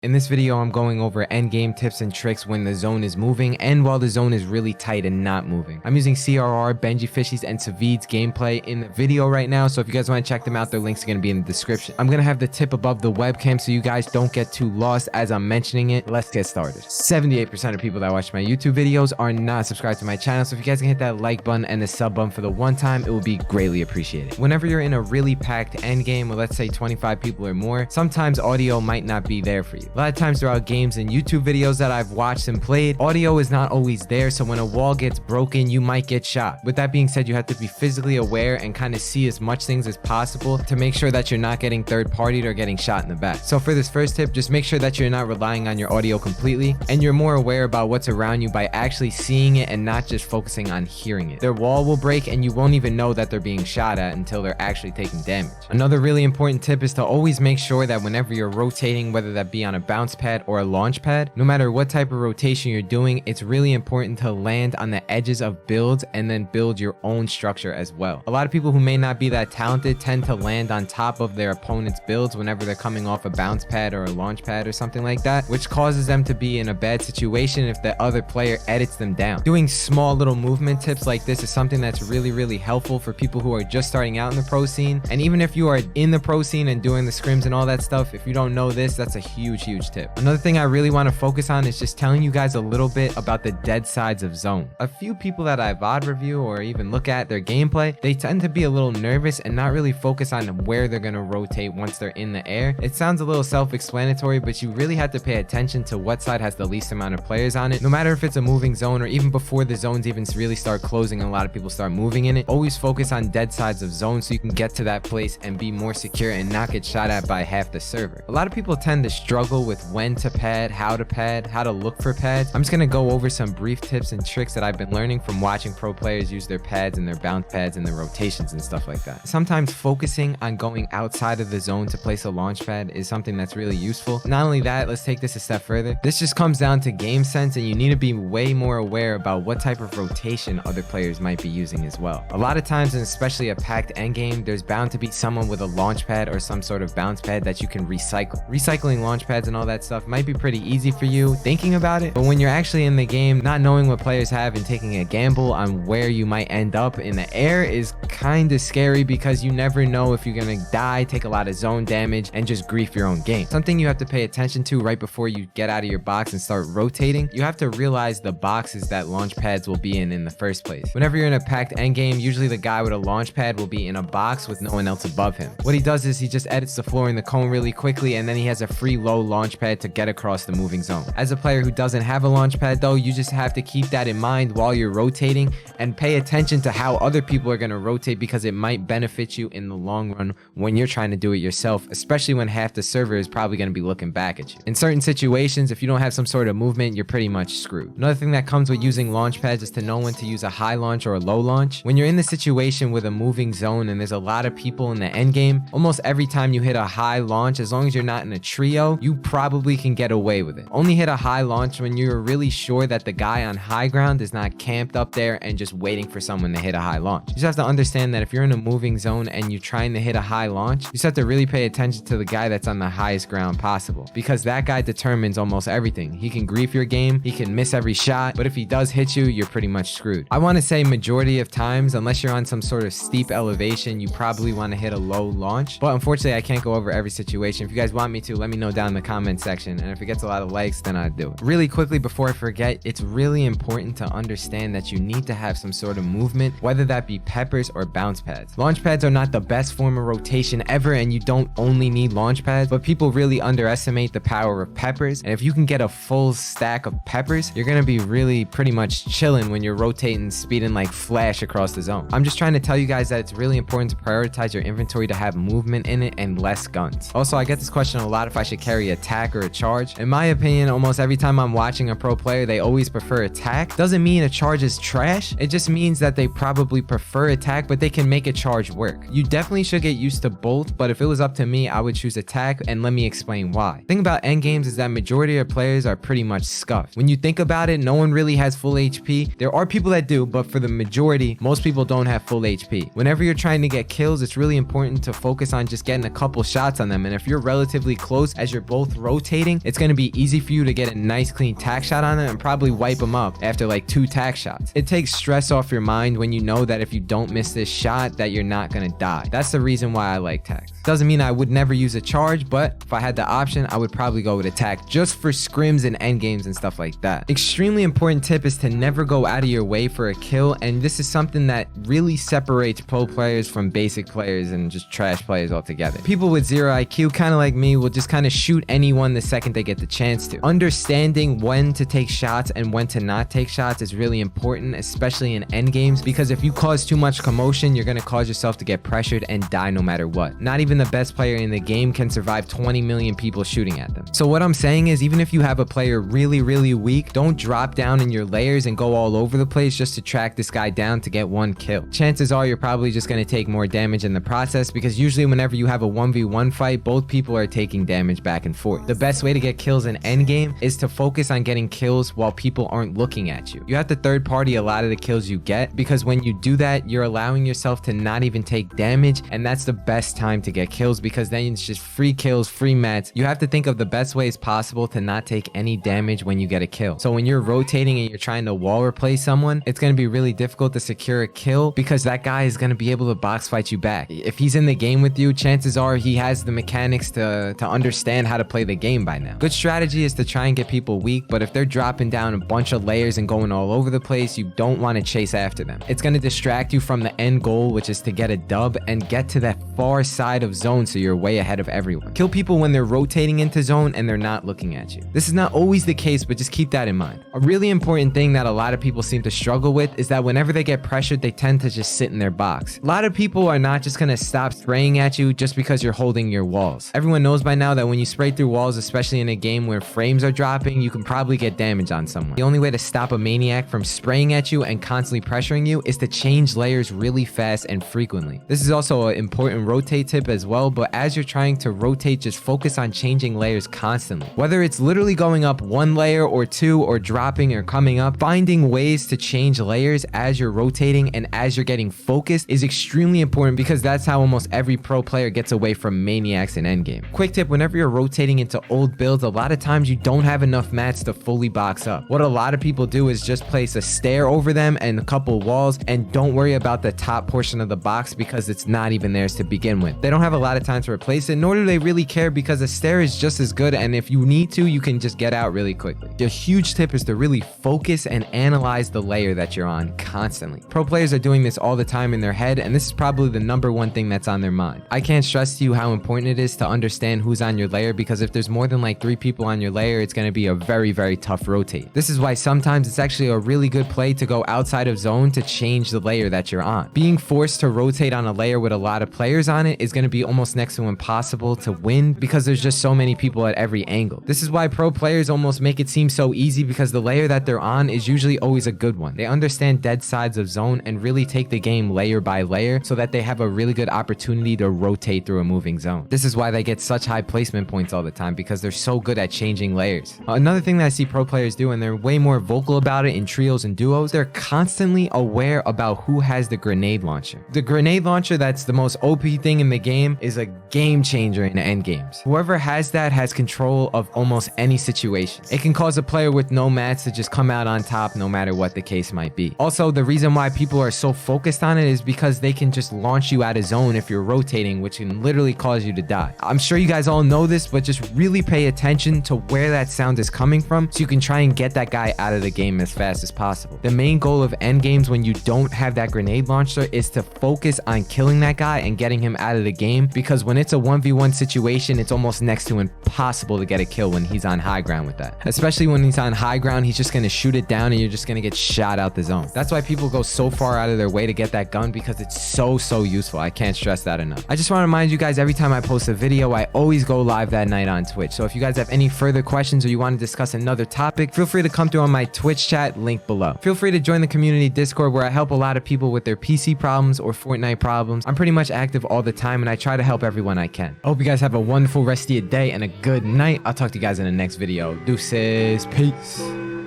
In this video, I'm going over endgame tips and tricks when the zone is moving and while the zone is really tight and not moving. I'm using CRR, Benjyfishy's, and Saevid's gameplay in the video right now, so if you guys want to check them out, their links are going to be in the description. I'm going to have the tip above the webcam so you guys don't get too lost as I'm mentioning it. Let's get started. 78% of people that watch my YouTube videos are not subscribed to my channel, so if you guys can hit that like button and the sub button for the one time, it will be greatly appreciated. Whenever you're in a really packed endgame with, let's say, 25 people or more, sometimes audio might not be there for you. A lot of times throughout games and YouTube videos that I've watched and played, audio is not always there, so when a wall gets broken, you might get shot. With that being said, you have to be physically aware and kind of see as much things as possible to make sure that you're not getting third-partied or getting shot in the back. So for this first tip, just make sure that you're not relying on your audio completely and you're more aware about what's around you by actually seeing it and not just focusing on hearing it. Their wall will break and you won't even know that they're being shot at until they're actually taking damage. Another really important tip is to always make sure that whenever you're rotating, whether that be on a bounce pad or a launch pad, no matter what type of rotation you're doing, it's really important to land on the edges of builds and then build your own structure as well. A lot of people who may not be that talented tend to land on top of their opponent's builds whenever they're coming off a bounce pad or a launch pad or something like that, which causes them to be in a bad situation if the other player edits them down. Doing small little movement tips like this is something that's really helpful for people who are just starting out in the pro scene. And even if you are in the pro scene and doing the scrims and all that stuff, if you don't know this, that's a huge tip. Another thing I really want to focus on is just telling you guys a little bit about the dead sides of zone. A few people that I VOD review or even look at their gameplay, they tend to be a little nervous and not really focus on where they're going to rotate once they're in the air. It sounds a little self-explanatory, but you really have to pay attention to what side has the least amount of players on it. No matter if it's a moving zone or even before the zones even really start closing and a lot of people start moving in it, always focus on dead sides of zone so you can get to that place and be more secure and not get shot at by half the server. A lot of people tend to struggle with when to pad, how to look for pads. I'm just going to go over some brief tips and tricks that I've been learning from watching pro players use their pads and their bounce pads and their rotations and stuff like that. Sometimes focusing on going outside of the zone to place a launch pad is something that's really useful. Not only that, let's take this a step further. This just comes down to game sense and you need to be way more aware about what type of rotation other players might be using as well. A lot of times, and especially a packed endgame, there's bound to be someone with a launch pad or some sort of bounce pad that you can recycle. Recycling launch pads and all that stuff might be pretty easy for you thinking about it, but when you're actually in the game, not knowing what players have and taking a gamble on where you might end up in the air is kind of scary because you never know if you're gonna die, take a lot of zone damage, and just grief your own game. Something you have to pay attention to right before you get out of your box and start rotating, you have to realize the boxes that launch pads will be in the first place. Whenever you're in a packed endgame, usually the guy with a launch pad will be in a box with no one else above him. What he does is he just edits the floor in the cone really quickly and then he has a free low launch pad to get across the moving zone. As a player who doesn't have a launch pad though, you just have to keep that in mind while you're rotating and pay attention to how other people are going to rotate because it might benefit you in the long run when you're trying to do it yourself, especially when half the server is probably going to be looking back at you. In certain situations, if you don't have some sort of movement, you're pretty much screwed. Another thing that comes with using launch pads is to know when to use a high launch or a low launch. When you're in the situation with a moving zone and there's a lot of people in the end game, almost every time you hit a high launch, as long as you're not in a trio, you probably can get away with it. Only hit a high launch when you're really sure that the guy on high ground is not camped up there and just waiting for someone to hit a high launch. You just have to understand that if you're in a moving zone and you're trying to hit a high launch, you just have to really pay attention to the guy that's on the highest ground possible because that guy determines almost everything. He can grief your game, he can miss every shot, but if he does hit you, you're pretty much screwed. I want to say majority of times, unless you're on some sort of steep elevation, you probably want to hit a low launch, but unfortunately I can't go over every situation. If you guys want me to, let me know down in the comment section, and if it gets a lot of likes, then I'd do it. Really quickly before I forget, it's really important to understand that you need to have some sort of movement, whether that be peppers or bounce pads. Launch pads are not the best form of rotation ever, and you don't only need launch pads, but people really underestimate the power of peppers, and if you can get a full stack of peppers, you're gonna be really pretty much chilling when you're rotating, speeding like Flash across the zone. I'm just trying to tell you guys that it's really important to prioritize your inventory to have movement in it and less guns. Also, I get this question a lot if I should carry attack or a charge. In my opinion, almost every time I'm watching a pro player, they always prefer attack. Doesn't mean a charge is trash, it just means that they probably prefer attack, but they can make a charge work. You definitely should get used to both, but if it was up to me, I would choose attack, and let me explain why. The thing about endgames is that majority of players are pretty much scuffed. When you think about it, no one really has full HP. There are people that do, but for the majority, most people don't have full HP. Whenever you're trying to get kills, it's really important to focus on just getting a couple shots on them, and if you're relatively close as you're both both rotating, it's going to be easy for you to get a nice clean tack shot on them and probably wipe them up after like 2 tack shots. It takes stress off your mind when you know that if you don't miss this shot that you're not going to die. That's the reason why I like tacks. Doesn't mean I would never use a charge, but if I had the option, I would probably go with a tack just for scrims and end games and stuff like that. Extremely important tip is to never go out of your way for a kill, and this is something that really separates pro players from basic players and just trash players altogether. People with 0 IQ, kind of like me, will just kind of shoot anyone the second they get the chance to. Understanding when to take shots and when to not take shots is really important, especially in end games, because if you cause too much commotion, you're going to cause yourself to get pressured and die no matter what. Not even the best player in the game can survive 20 million people shooting at them. So what I'm saying is, even if you have a player really weak, don't drop down in your layers and go all over the place just to track this guy down to get 1 kill. Chances are you're probably just going to take more damage in the process, because usually whenever you have a 1v1 fight, both people are taking damage back and forth. The best way to get kills in endgame is to focus on getting kills while people aren't looking at you. You have to third party a lot of the kills you get, because when you do that, you're allowing yourself to not even take damage, and that's the best time to get kills, because then it's just free kills, free mats. You have to think of the best ways possible to not take any damage when you get a kill. So when you're rotating and you're trying to wall replace someone, it's going to be really difficult to secure a kill, because that guy is going to be able to box fight you back. If he's in the game with you, chances are he has the mechanics to understand how to play the game by now. Good strategy is to try and get people weak, but if they're dropping down a bunch of layers and going all over the place, you don't want to chase after them. It's going to distract you from the end goal, which is to get a dub and get to that far side of zone so you're way ahead of everyone. Kill people when they're rotating into zone and they're not looking at you. This is not always the case, but just keep that in mind. A really important thing that a lot of people seem to struggle with is that whenever they get pressured, they tend to just sit in their box. A lot of people are not just going to stop spraying at you just because you're holding your walls. Everyone knows by now that when you spray through walls, especially in a game where frames are dropping, you can probably get damage on someone. The only way to stop a maniac from spraying at you and constantly pressuring you is to change layers really fast and frequently. This is also an important rotate tip as well, but as you're trying to rotate, just focus on changing layers constantly. Whether it's literally going up 1 layer or 2 or dropping or coming up, finding ways to change layers as you're rotating and as you're getting focused is extremely important, because that's how almost every pro player gets away from maniacs in endgame. Quick tip, whenever you're rotating into old builds, a lot of times you don't have enough mats to fully box up. What a lot of people do is just place a stair over them and a couple walls and don't worry about the top portion of the box, because it's not even theirs to begin with. They don't have a lot of time to replace it, nor do they really care, because a stair is just as good, and if you need to, you can just get out really quickly. The huge tip is to really focus and analyze the layer that you're on constantly. Pro players are doing this all the time in their head, and this is probably the #1 thing that's on their mind. I can't stress to you how important it is to understand who's on your layer, because if there's more than like 3 people on your layer, it's going to be a very tough rotate. This is why sometimes it's actually a really good play to go outside of zone to change the layer that you're on. Being forced to rotate on a layer with a lot of players on it is going to be almost next to impossible to win, because there's just so many people at every angle. This is why pro players almost make it seem so easy, because the layer that they're on is usually always a good one. They understand dead sides of zone and really take the game layer by layer so that they have a really good opportunity to rotate through a moving zone. This is why they get such high placement points all the time, because they're so good at changing layers. Another thing that I see pro players do, and they're way more vocal about it in trios and duos, they're constantly aware about who has the grenade launcher. The grenade launcher, that's the most OP thing in the game, is a game changer in end games. Whoever has that has control of almost any situation. It can cause a player with no mats to just come out on top no matter what the case might be. Also, the reason why people are so focused on it is because they can just launch you out of zone if you're rotating, which can literally cause you to die. I'm sure you guys all know this, but just really pay attention to where that sound is coming from so you can try and get that guy out of the game as fast as possible. The main goal of end games when you don't have that grenade launcher is to focus on killing that guy and getting him out of the game, because when it's a 1v1 situation, it's almost next to impossible to get a kill when he's on high ground with that. Especially when he's on high ground, he's just going to shoot it down and you're just going to get shot out the zone. That's why people go so far out of their way to get that gun, because it's so useful. I can't stress that enough. I just want to remind you guys, every time I post a video, I always go live that night on Twitch. So if you guys have any further questions or you want to discuss another topic, feel free to come through on my Twitch chat, link below. Feel free to join the community Discord, where I help a lot of people with their PC problems or Fortnite problems. I'm pretty much active all the time, and I try to help everyone I can. I hope you guys have a wonderful rest of your day and a good night. I'll talk to you guys in the next video. Deuces. Peace.